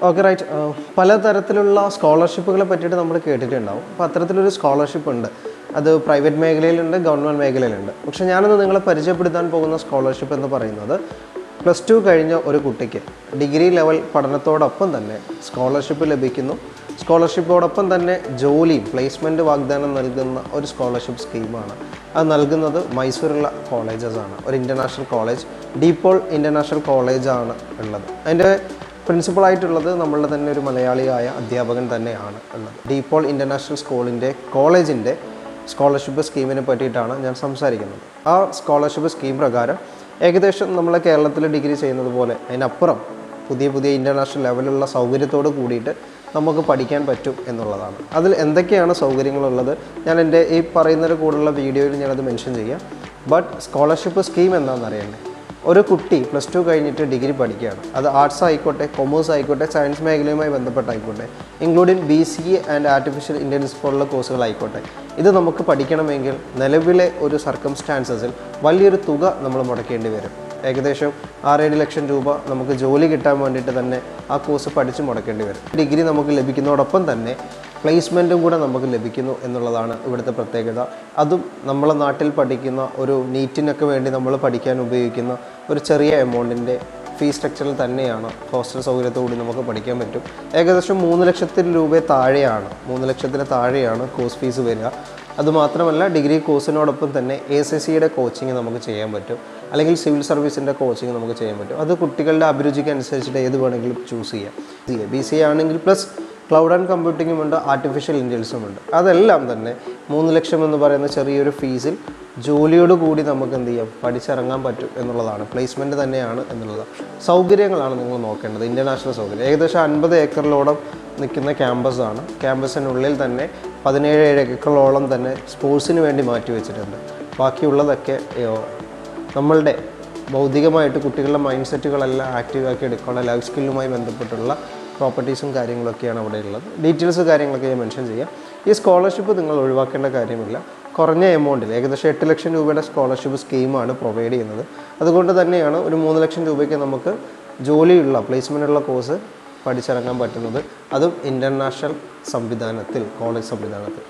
Okay right. പലതരത്തിലുള്ള സ്കോളർഷിപ്പുകളെ പറ്റിയിട്ട് നമ്മൾ കേട്ടിട്ടുണ്ടാവും. അപ്പോൾ അത്തരത്തിലൊരു സ്കോളർഷിപ്പ് ഉണ്ട്. അത് പ്രൈവറ്റ് മേഖലയിലുണ്ട്, ഗവൺമെൻറ് മേഖലയിലുണ്ട്. പക്ഷേ ഞാനൊന്ന് നിങ്ങളെ പരിചയപ്പെടുത്താൻ പോകുന്ന സ്കോളർഷിപ്പ് എന്ന് പറയുന്നത് +2 കഴിഞ്ഞ ഒരു കുട്ടിക്ക് ഡിഗ്രി ലെവൽ പഠനത്തോടൊപ്പം തന്നെ സ്കോളർഷിപ്പ് ലഭിക്കുന്നു. സ്കോളർഷിപ്പോടൊപ്പം തന്നെ ജോലിയും പ്ലേസ്മെൻറ്റ് വാഗ്ദാനം നൽകുന്ന ഒരു സ്കോളർഷിപ്പ് സ്കീമാണ്. അത് നൽകുന്നത് മൈസൂരുള്ള കോളേജസാണ്. ഒരു ഇൻ്റർനാഷണൽ കോളേജ്, ഡീപോൾ ഇൻ്റർനാഷണൽ കോളേജാണ് ഉള്ളത്. അതിൻ്റെ പ്രിൻസിപ്പളായിട്ടുള്ളത് നമ്മളുടെ തന്നെ ഒരു മലയാളിയായ അധ്യാപകൻ തന്നെയാണ് ഉള്ളത്. ഡീപോൾ ഇൻ്റർനാഷണൽ കോളേജിൻ്റെ സ്കോളർഷിപ്പ് സ്കീമിനെ പറ്റിയിട്ടാണ് ഞാൻ സംസാരിക്കുന്നത്. ആ സ്കോളർഷിപ്പ് സ്കീം പ്രകാരം ഏകദേശം നമ്മളെ കേരളത്തിൽ ഡിഗ്രി ചെയ്യുന്നത് പോലെ അതിനപ്പുറം പുതിയ ഇൻ്റർനാഷണൽ ലെവലുള്ള സൗകര്യത്തോട് കൂടിയിട്ട് നമുക്ക് പഠിക്കാൻ പറ്റും എന്നുള്ളതാണ്. അതിൽ എന്തൊക്കെയാണ് സൗകര്യങ്ങളുള്ളത് ഞാൻ എൻ്റെ ഈ പറയുന്നതിന് കൂടുള്ള വീഡിയോയിൽ ഞാനത് മെൻഷൻ ചെയ്യാം. ബട്ട് സ്കോളർഷിപ്പ് സ്കീം എന്താണെന്ന് അറിയണ്ടേ? ഒരു കുട്ടി +2 കഴിഞ്ഞിട്ട് ഡിഗ്രി പഠിക്കുകയാണ്. അത് ആർട്സ് ആയിക്കോട്ടെ, കൊമേഴ്സ് ആയിക്കോട്ടെ, സയൻസ് മേഖലയുമായി ബന്ധപ്പെട്ടായിക്കോട്ടെ, including BCA and artificial intelligence പോലുള്ള കോഴ്സുകളായിക്കോട്ടെ, ഇത് നമുക്ക് പഠിക്കണമെങ്കിൽ നിലവിലെ ഒരു സർക്കംസ്റ്റാൻസസിൽ വലിയൊരു തുക നമ്മൾ മുടക്കേണ്ടി വരും. ഏകദേശം 6-7 ലക്ഷം രൂപ നമുക്ക് ജോലി കിട്ടാൻ വേണ്ടിയിട്ട് തന്നെ ആ കോഴ്സ് പഠിച്ച് മുടക്കേണ്ടി വരും. ഡിഗ്രി നമുക്ക് ലഭിക്കുന്നതോടൊപ്പം തന്നെ പ്ലേസ്മെൻറ്റും കൂടെ നമുക്ക് ലഭിക്കുന്നു എന്നുള്ളതാണ് ഇവിടുത്തെ പ്രത്യേകത. അതും നമ്മളെ നാട്ടിൽ പഠിക്കുന്ന ഒരു നീറ്റിനൊക്കെ വേണ്ടി നമ്മൾ പഠിക്കാൻ ഉപയോഗിക്കുന്ന ഒരു ചെറിയ എമൗണ്ടിൻ്റെ ഫീസ് സ്ട്രക്ചറിൽ തന്നെയാണ്. ഹോസ്റ്റൽ സൗകര്യത്തോടുകൂടി നമുക്ക് പഠിക്കാൻ പറ്റും. ഏകദേശം 3 ലക്ഷത്തിൽ രൂപ താഴെയാണ്, 3 ലക്ഷത്തിന് താഴെയാണ് കോഴ്സ് ഫീസ് വരിക. അതുമാത്രമല്ല ഡിഗ്രി കോഴ്സിനോടൊപ്പം തന്നെ ACCയുടെ കോച്ചിങ് നമുക്ക് ചെയ്യാൻ പറ്റും, അല്ലെങ്കിൽ സിവിൽ സർവീസിൻ്റെ കോച്ചിങ് നമുക്ക് ചെയ്യാൻ പറ്റും. അത് കുട്ടികളുടെ അഭിരുചിക്ക് അനുസരിച്ചിട്ട് ഏത് വേണമെങ്കിലും ചൂസ് ചെയ്യാം. BCA ആണെങ്കിൽ പ്ലസ് ക്ലൗഡ് ആൻഡ് കമ്പ്യൂട്ടിങ്ങും ഉണ്ട്, ആർട്ടിഫിഷ്യൽ ഇൻ്റലിജൻസും ഉണ്ട്. അതെല്ലാം തന്നെ 3 ലക്ഷം എന്ന് പറയുന്ന ചെറിയൊരു ഫീസിൽ ജോലിയോടുകൂടി നമുക്ക് എന്ത് ചെയ്യാം, പഠിച്ചിറങ്ങാൻ പറ്റും എന്നുള്ളതാണ്. പ്ലേസ്മെൻറ്റ് തന്നെയാണ് എന്നുള്ളതാണ്. സൗകര്യങ്ങളാണ് നിങ്ങൾ നോക്കേണ്ടത്. ഇൻ്റർനാഷണൽ സൗകര്യം ഏകദേശം 50 ഏക്കറിലോളം നിൽക്കുന്ന ക്യാമ്പസാണ്. ക്യാമ്പസിനുള്ളിൽ തന്നെ 17 ഏക്കറോളം തന്നെ സ്പോർട്സിന് വേണ്ടി മാറ്റി വെച്ചിട്ടുണ്ട്. ബാക്കിയുള്ളതൊക്കെ നമ്മളുടെ ഭൗതികമായിട്ട് കുട്ടികളുടെ മൈൻഡ് സെറ്റുകളെല്ലാം ആക്റ്റീവാക്കി എടുക്കാനുള്ള ലൈഫ് സ്കില്ലുമായി ബന്ധപ്പെട്ടുള്ള പ്രോപ്പർട്ടീസും കാര്യങ്ങളൊക്കെയാണ് അവിടെ ഉള്ളത്. ഡീറ്റെയിൽസ് കാര്യങ്ങളൊക്കെ ഞാൻ മെൻഷൻ ചെയ്യാം. ഈ സ്കോളർഷിപ്പ് നിങ്ങൾ ഒഴിവാക്കേണ്ട കാര്യമില്ല. കുറഞ്ഞ എമൗണ്ടിൽ ഏകദേശം 8 ലക്ഷം രൂപയുടെ സ്കോളർഷിപ്പ് സ്കീമാണ് പ്രൊവൈഡ് ചെയ്യുന്നത്. അതുകൊണ്ട് തന്നെയാണ് ഒരു 3 ലക്ഷം രൂപയ്ക്ക് നമുക്ക് ജോലിയുള്ള പ്ലേസ്മെൻറ്റുള്ള കോഴ്സ് പഠിച്ചിറങ്ങാൻ പറ്റുന്നത്. അതും ഇൻ്റർനാഷണൽ സംവിധാനത്തിൽ, കോളേജ് സംവിധാനത്തിൽ.